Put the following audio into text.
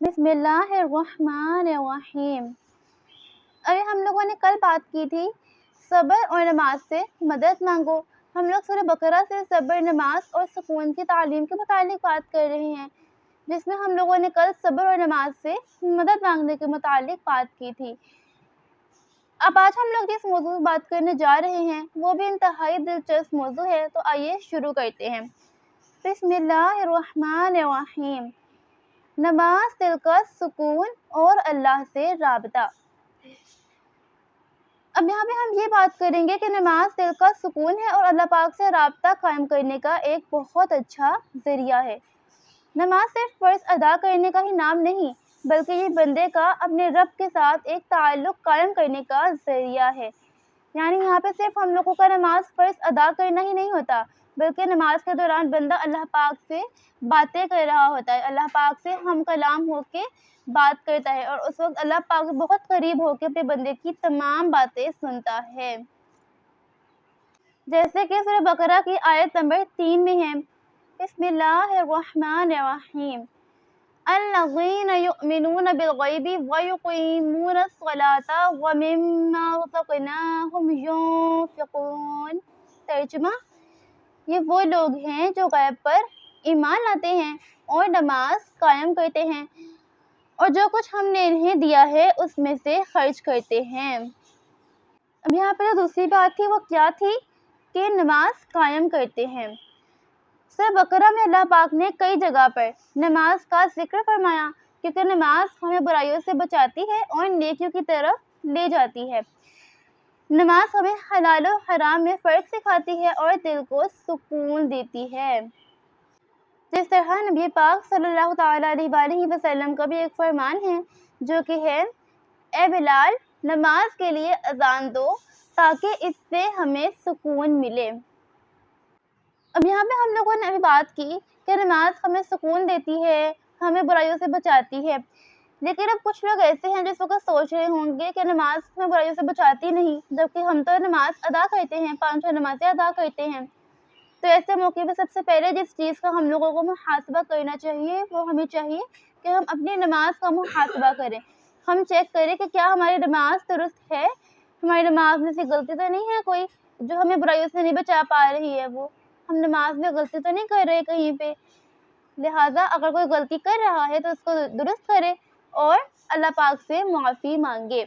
بسم اللہ الرحمن الرحیم۔ ابھی ہم لوگوں نے کل بات کی تھی صبر اور نماز سے مدد مانگو۔ ہم لوگ سورہ بقرہ سے صبر، نماز اور سکون کی تعلیم کے متعلق بات کر رہے ہیں، جس میں ہم لوگوں نے کل صبر اور نماز سے مدد مانگنے کے متعلق بات کی تھی۔ اب آج ہم لوگ جس موضوع پر بات کرنے جا رہے ہیں وہ بھی انتہائی دلچسپ موضوع ہے، تو آئیے شروع کرتے ہیں۔ بسم اللہ الرحمن الرحیم۔ نماز دل کا سکون اور اللہ سے رابطہ۔ اب یہاں پہ ہم یہ بات کریں گے کہ نماز دل کا سکون ہے اور اللہ پاک سے رابطہ قائم کرنے کا ایک بہت اچھا ذریعہ ہے۔ نماز صرف فرض ادا کرنے کا ہی نام نہیں، بلکہ یہ بندے کا اپنے رب کے ساتھ ایک تعلق قائم کرنے کا ذریعہ ہے۔ یعنی یہاں پہ صرف ہم لوگوں کا نماز فرض ادا کرنا ہی نہیں ہوتا، بلکہ نماز کے دوران بندہ اللہ پاک سے باتیں کر رہا ہوتا ہے، اللہ پاک سے ہم کلام ہو کے بات کرتا ہے، اور اس وقت اللہ پاک بہت قریب ہو کے اپنے بندے کی تمام باتیں سنتا ہے۔ جیسے کہ سورہ بقرہ کی آیت نمبر 3 میں ہے، بسم اللہ الرحمن الرحیم۔ الذین یؤمنون بالغیب ویقیمون الصلاۃ ومما رزقناہم ینفقون۔ ترجمہ: یہ وہ لوگ ہیں جو غیب پر ایمان لاتے ہیں اور نماز قائم کرتے ہیں، اور جو کچھ ہم نے انہیں دیا ہے اس میں سے خرچ کرتے ہیں۔ اب یہاں پہ جو دوسری بات تھی وہ کیا تھی کہ نماز قائم کرتے ہیں۔ سورہ بقرہ میں اللہ پاک نے کئی جگہ پر نماز کا ذکر فرمایا، کیونکہ نماز ہمیں برائیوں سے بچاتی ہے اور نیکیوں کی طرف لے جاتی ہے۔ نماز ہمیں حلال و حرام میں فرق سکھاتی ہے اور دل کو سکون دیتی ہے۔ جس طرح نبی پاک صلی اللہ تعالیٰ علیہ وآلہ وسلم کا بھی ایک فرمان ہے، جو کہ ہے، اے بلال، نماز کے لیے اذان دو تاکہ اس سے ہمیں سکون ملے۔ اب یہاں پہ ہم لوگوں نے ابھی بات کی کہ نماز ہمیں سکون دیتی ہے، ہمیں برائیوں سے بچاتی ہے، لیکن اب کچھ لوگ ایسے ہیں جس وقت سوچ رہے ہوں گے کہ نماز ہمیں برائیوں سے بچاتی نہیں، جبکہ ہم تو نماز ادا کرتے ہیں، 5 نمازیں ادا کرتے ہیں۔ تو ایسے موقع پہ سب سے پہلے جس چیز کا ہم لوگوں کو محاسبہ کرنا چاہیے وہ ہمیں چاہیے کہ ہم اپنی نماز کا محاسبہ کریں، ہم چیک کریں کہ کیا ہماری نماز درست ہے، ہماری نماز میں سے غلطی تو نہیں ہے کوئی جو ہمیں برائیوں سے نہیں بچا پا رہی ہے، وہ ہم نماز میں غلطی تو نہیں کر رہے کہیں پہ۔ لہٰذا اگر کوئی غلطی کر رہا ہے تو اس کو درست کرے اور اللہ پاک سے معافی مانگے۔